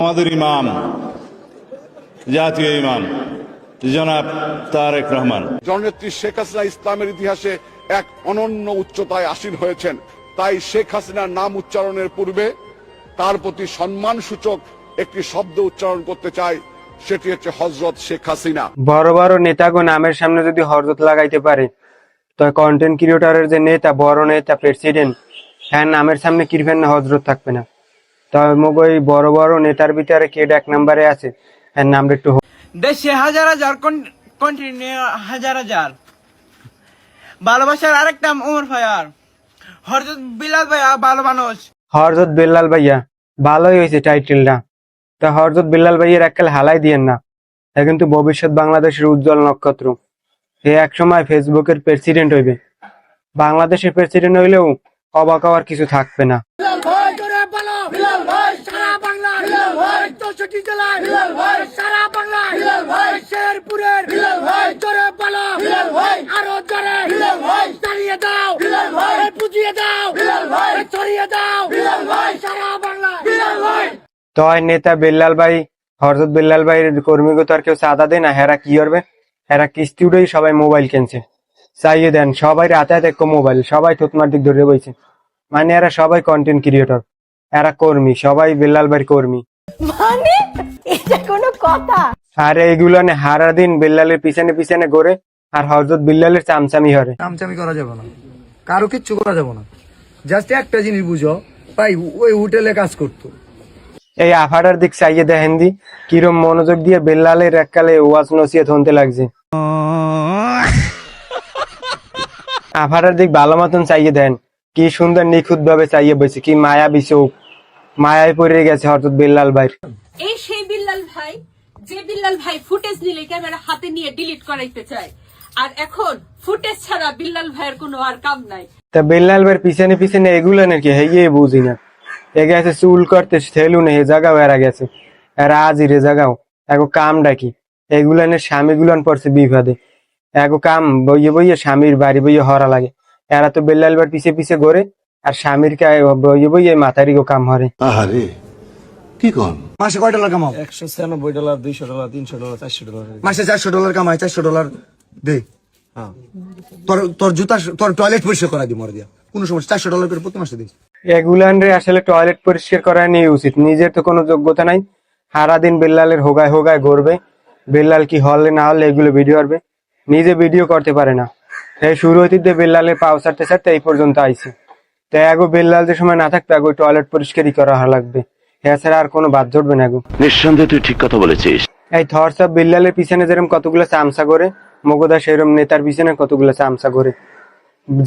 আমাদের ইমাম, জাতীয় ইমাম জনাব তারেক রহমান। জননেত্রী শেখ হাসিনা ইসলামের ইতিহাসে এক অনন্য উচ্চতায় আসীন হয়েছেন। তাই শেখ হাসিনার নাম উচ্চারণের পূর্বে তার প্রতি সম্মান সূচক একটি শব্দ উচ্চারণ করতে চাই, সেটি হচ্ছে হযরত শেখ হাসিনা। বড় বড় নেতাগো নামের সামনে যদি হযরত লাগাইতে পারে, তো কন্টেন্ট ক্রিয়েটরের যে নেতা, বড় নেতা, প্রেসিডেন্ট, হ্যাঁ নামের সামনে কিরফেন না হযরত থাকবে না। তবে মগই বড় বড় নেতার ভিতরে কে এক নম্বরে আছে, হ্যাঁ নামটা একটু দেশে হাজার হাজার কন্টিনিউ হাজার হাজার ভালোবাসার আরেকটা ওমর ভাইয়ার হযরত বিলাল ভাইয়া ভালো মানুষ। হযরত বেল্লাল ভাইয়া ভালোই হয়েছে টাইটেলটা। তা হযরত বেল্লাল ভাইয়ের এককাল হালাই দিয়েন না, তা কিন্তু ভবিষ্যৎ বাংলাদেশের উজ্জ্বল নক্ষত্র। সে একসময় ফেসবুকের প্রেসিডেন্ট হইবে। বাংলাদেশের প্রেসিডেন্ট হইলেও অবাক হওয়ার কিছু থাকবে না। তয় নেতা বেল্লাল ভাই, হযরত বেল্লাল ভাইয়ের কর্মীকে তো আর কেউ চাঁদা দেয় না। হেরা কি করবে, হেরা কিস্তি উঠেই সবাই মোবাইল কিনছে, চাইয়ে দেন সবাই হাতে হাতে এক মোবাইল, সবাই থুতমার দিক ধরে বইছে। মানে এরা সবাই কন্টেন্ট ক্রিয়েটর, এরা কর্মী, সবাই বেল্লাল ভাইয়ের কর্মী। মানে এটা কোনো কথা? আর এইগুলো হারা দিন বেল্লালের পিছনে পিছনে ঘোরে, আর হযরত বিল্লালের চামচামি হরে। চামচামি করা যাবে না, কারো কিচ্ছু করা যাবে না। জাস্ট একটা জিনিস বুঝো ভাই, ওই হোটেলে কাজ করতো। এই আফাটার দিক চাইয়ে দেখেন দি কিরম মনোযোগ দিয়ে বেল্লালের এককালে ওয়াজ নসিহত হতে লাগছে। আফাটার দিক ভালো মতন চাইয়ে দেন, কি সুন্দর নিখুঁত ভাবে চাইয়ে বসে, কি মায়া বিচোক, মায়ায় পড়ে গেছে হযরত বেল্লাল ভাই। এই সেই বিল্লাল ভাই, যে বিল্লাল ভাই ফুটেজ নিলে ক্যামেরা হাতে নিয়ে ডিলিট করাইতে চায়, আর এখন ফুটেজ ছাড়া বিল্লাল ভাইয়ের কোনো আর কাম নাই। তা বেল্লাল ভাইয়ের পিছনে পিছনে এগুলো নাকি হেয়ে বুঝি না। এ গেছে চুল করতে সেলুনে, হে জাগাও এরা গেছে, এরা আজিরে জাগাও এগো কাম ডাকি। এগুলানের স্বামী গুলান পড়ছে বিপদে, এগো কাম বইয়ে বইয়ে স্বামীর বাড়ি বইয়ে হরা লাগে। এরা তো বেল্লাল ভাইয়ের পিছে পিছে ঘোরে, আর স্বামীর বইয়ে বইয়ে মাথারি গো কাম হরে। আহারে কি কোন? মাসে কয় ডলার কামাও? $196, $200, $300, $400। মাসে $400 কামাই, $400 দে। হ্যাঁ, তোর জুতা, তোর টয়লেট পরিষ্কার করা দি মরে দিয়া কোন সমস্যা। $400 করে প্রতি মাসে দিস। এগুলান রে আসলে টয়লেট পরিষ্কার করা নিয়ে উচিত, নিজের তো কোনো যোগ্যতা নাই। সারাদিন বেল্লালের হোগায় হোগায় ঘুরবে, বেল্লাল কি হলে না হলে এগুলো ভিডিও করবে, নিজে ভিডিও করতে পারে না। এই শুরু হইতে বেল্লালের পাও ছাড়তে ছাড়তে এই পর্যন্ত আইছে। তাই এগো বেল্লাল যে সময় না থাকবে এগো টয়লেট পরিষ্কারই করা লাগবে, এছাড়া আর কোনো বাদ ধরবে না। এগো নিঃসন্দেহে তুই ঠিক কথা বলেছিস। এই থরসব বেল্লালের পিছনে যেরকম কতগুলো চামচা করে, মগদা সেরকম নেতার পিছনে কতগুলো চামচা করে,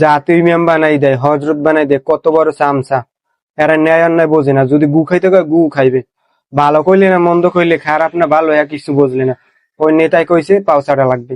জাতীয় ইমাম বানাই দেয়, হযরত বানাই দেয়, কত বড় চামচা। এরা ন্যায় অন্যায় বোঝে না, যদি গু খাইতে কয় গু খাইবে, ভালো কইলে না মন্দ কইলে, খারাপ না ভালো কিছু বুঝলে না। ওই নেতাই কইছে পাও ছাড়া লাগবে।